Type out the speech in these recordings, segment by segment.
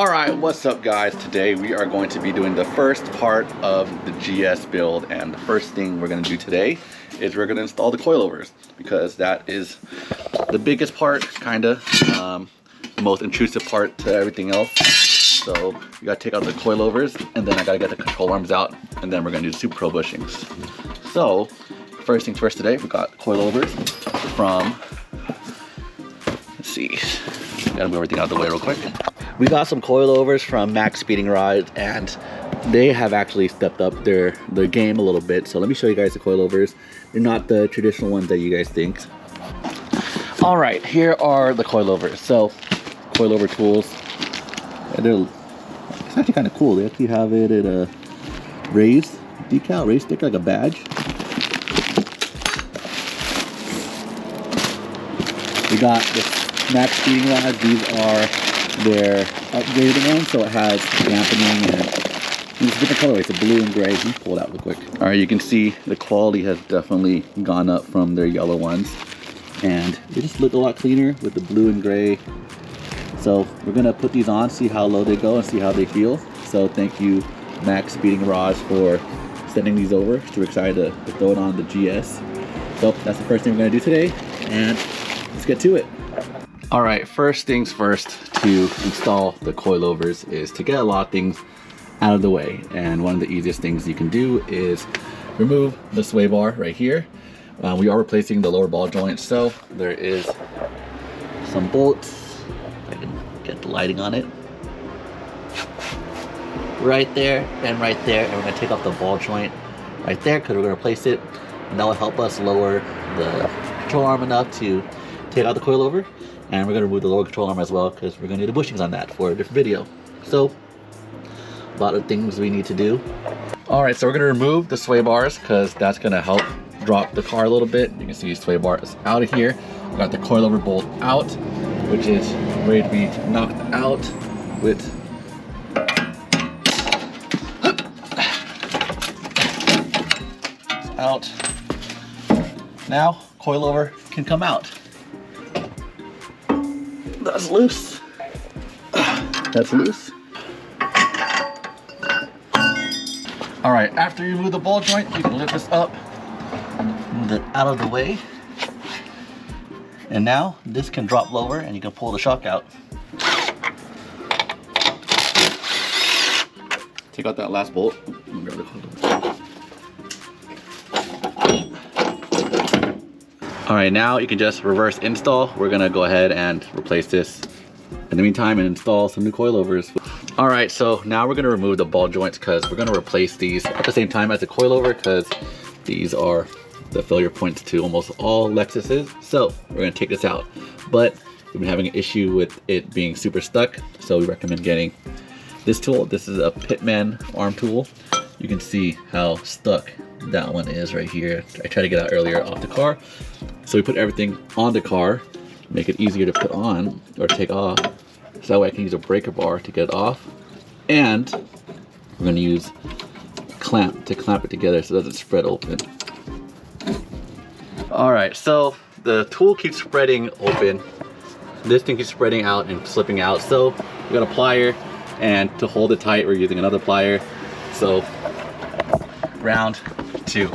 Alright, what's up guys? Today we are going to be doing the first part of the GS build, and the first thing we're going to do today is we're going to install the coilovers, because that is the biggest part, kinda, the most intrusive part to everything else. So you gotta take out the coilovers, and then I gotta get the control arms out, and then we're gonna do the Super Pro bushings. So first things first, today we got coilovers from, let's see, gotta move everything out of the way real quick. We got some coilovers from MaxpeedingRods, and they have actually stepped up their game a little bit. So let me show you guys the coilovers. They're not the traditional ones that you guys think. All right, here are the coilovers. So coilover tools, it's actually kind of cool. They actually have it at a raised decal, raised sticker, like a badge. We got the MaxpeedingRods. These are their upgraded ones, so it has dampening and it's different colorways, the blue and gray. Let me pull it out real quick. All right, you can see the quality has definitely gone up from their yellow ones, and they just look a lot cleaner with the blue and gray. So we're gonna put these on, see how low they go and see how they feel. So thank you MaxpeedingRods for sending these over. Super excited to throw it on the GS. So that's the first thing we're gonna do today, and let's get to it. All right, first things first, to install the coilovers is to get a lot of things out of the way. And one of the easiest things you can do is remove the sway bar right here. We are replacing the lower ball joint, so there is some bolts. I can get the lighting on it. Right there and right there, and we're gonna take off the ball joint right there because we're gonna replace it, and that will help us lower the control arm enough to take out the coilover. And we're gonna remove the lower control arm as well because we're gonna do the bushings on that for a different video. So, a lot of things we need to do. All right, so we're gonna remove the sway bars because that's gonna help drop the car a little bit. You can see sway bars out of here. We got the coilover bolt out, which is ready to be knocked out with out. Now coilover can come out. That's loose. That's loose. All right, after you remove the ball joint, you can lift this up, move it out of the way. And now this can drop lower and you can pull the shock out. Take out that last bolt. All right, now you can just reverse install. We're gonna go ahead and replace this in the meantime and install some new coilovers. All right, so now we're gonna remove the ball joints because we're gonna replace these at the same time as the coilover, because these are the failure points to almost all Lexuses. So we're gonna take this out, but we've been having an issue with it being super stuck, so we recommend getting this tool. This is a Pitman arm tool. You can see how stuck that one is right here. I tried to get out earlier off the car. So we put everything on the car, make it easier to put on or take off. So that way I can use a breaker bar to get it off. And we're gonna use a clamp to clamp it together so it doesn't spread open. All right, so the tool keeps spreading open. This thing keeps spreading out and slipping out. So we got a plier, and to hold it tight, we're using another plier. So round two.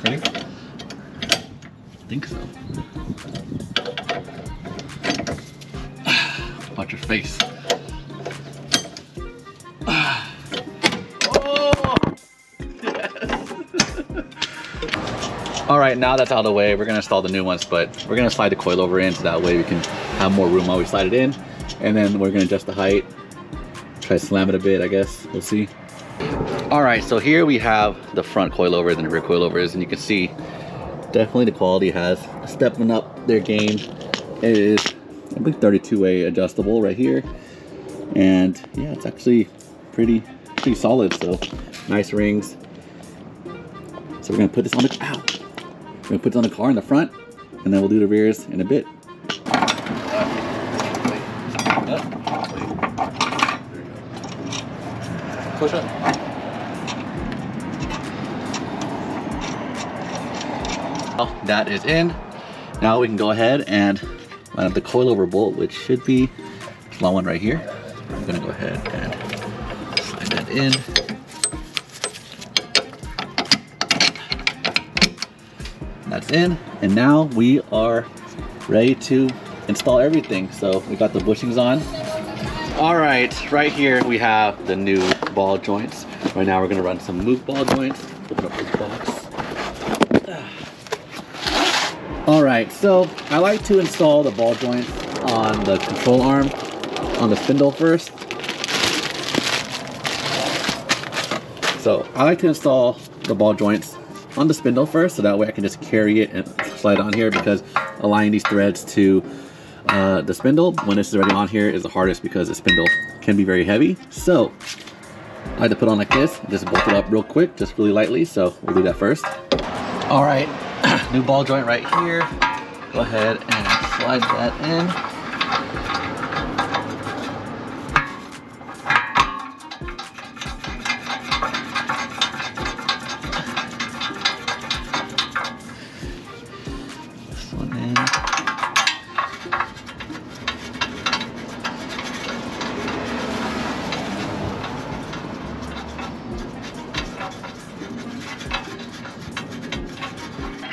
Ready? I think so. Watch your face. Oh! Yes! All right, now that's out of the way, we're gonna install the new ones, but we're gonna slide the coilover in so that way we can have more room while we slide it in. And then we're gonna adjust the height. Try to slam it a bit, I guess. We'll see. All right, so here we have the front coilovers and the rear coilovers, and you can see definitely the quality has stepping up their game. It is, I believe, 32-way adjustable right here, and yeah, it's actually pretty solid. So nice rings. So we're gonna put this on the we're gonna put it on the car in the front, and then we'll do the rears in a bit. push up. Well, that is in. Now we can go ahead and line up the coilover bolt, which should be this long one right here. I'm gonna go ahead and slide that in. That's in, and now we are ready to install everything. So we got the bushings on. All right here we have the new ball joints. Right now we're gonna run some move ball joints. Open up this box. All right, so I like to install the ball joints on the control arm on the spindle first. So I like to install the ball joints on the spindle first, so that way I can just carry it and slide it on here, because aligning these threads to the spindle when it's already on here is the hardest, because the spindle can be very heavy. So I like to put it on like this, just bolt it up real quick, just really lightly. So we'll do that first. All right, new ball joint right here. Go ahead and slide that in.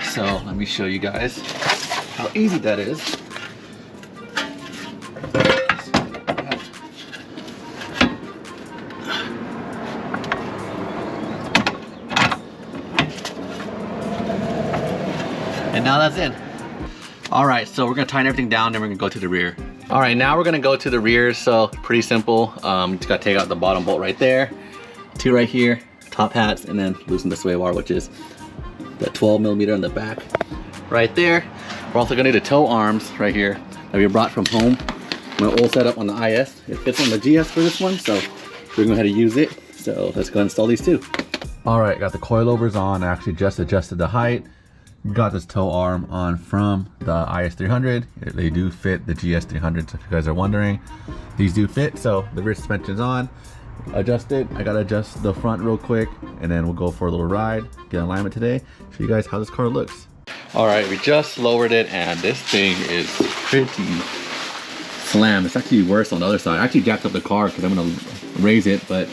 So let me show you guys how easy that is. And now that's in. All right, so we're gonna tighten everything down, then we're gonna go to the rear. All right, now we're gonna go to the rear. So pretty simple. Just gotta take out the bottom bolt right there, two right here, top hats, and then loosen the sway bar, which is the 12mm on the back right there. We're also gonna need the toe arms right here that we brought from home. My old setup on the IS, it fits on the GS for this one, so we're gonna go ahead and use it. So let's go and install these two. All right, got the coilovers on. I actually just adjusted the height. Got this toe arm on from the IS300. They do fit the GS300, so if you guys are wondering, these do fit. So the rear suspension's on. Adjust it. I gotta adjust the front real quick, and then we'll go for a little ride, get alignment today, show you guys how this car looks. All right, we just lowered it, and this thing is pretty slammed. It's actually worse on the other side. I actually jacked up the car because I'm gonna raise it, but I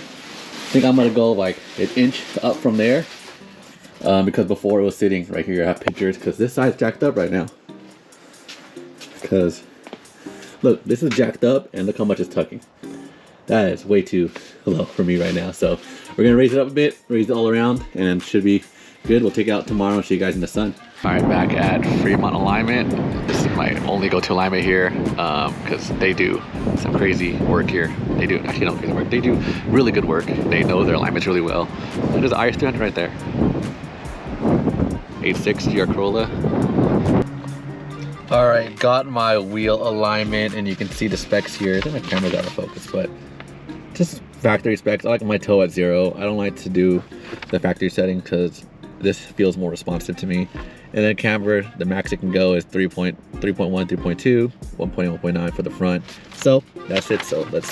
think I'm gonna go like an inch up from there, because before it was sitting right here. I have pictures because this side's jacked up right now. Because look, this is jacked up, and look how much it's tucking. That is way too low for me right now. So we're gonna raise it up a bit, raise it all around, and should be good. We'll take it out tomorrow and show you guys in the sun. All right, back at Fremont alignment. This is my only go-to alignment here, because they do some crazy work here. They do, actually not crazy work, they do really good work. They know their alignments really well. And there's the IS300 right there. 8.6 GR Corolla. All right, got my wheel alignment, and you can see the specs here. I think my camera's out of focus, but just factory specs. I like my toe at 0. I don't like to do the factory setting because this feels more responsive to me. And then camber, the max it can go is 3.1, 3.2, 1.8, 1.9 for the front. So that's it. So let's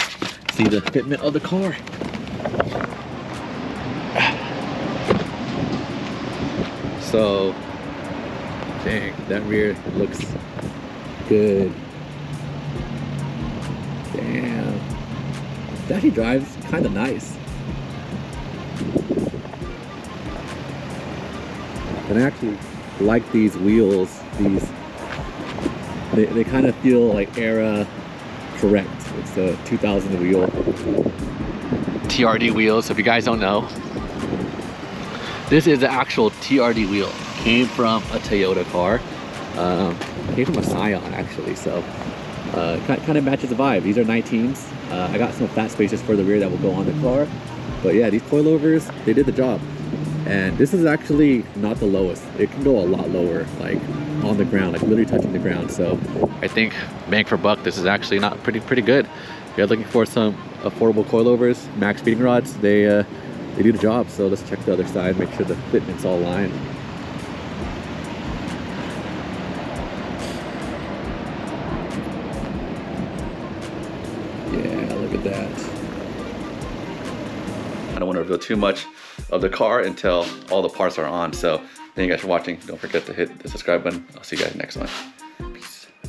see the fitment of the car. So, dang, that rear looks good. Damn. It actually drives kind of nice. And I actually like these wheels. They kind of feel like era correct. It's a 2000 wheel. TRD wheels, so if you guys don't know, this is the actual TRD wheel. Came from a Toyota car. Came from a Scion actually, so kind of matches the vibe. These are 19s. I got some fat spaces for the rear that will go on the car. But yeah, these coilovers, they did the job. And this is actually not the lowest. It can go a lot lower, like on the ground, like literally touching the ground. So I think bang for buck, this is actually not pretty good. If you're looking for some affordable coilovers, MaxpeedingRods, they do the job. So let's check the other side, make sure the fitment's all aligned. Yeah, look at that. I don't want to reveal too much of the car until all the parts are on. So thank you guys for watching. Don't forget to hit the subscribe button. I'll see you guys next one.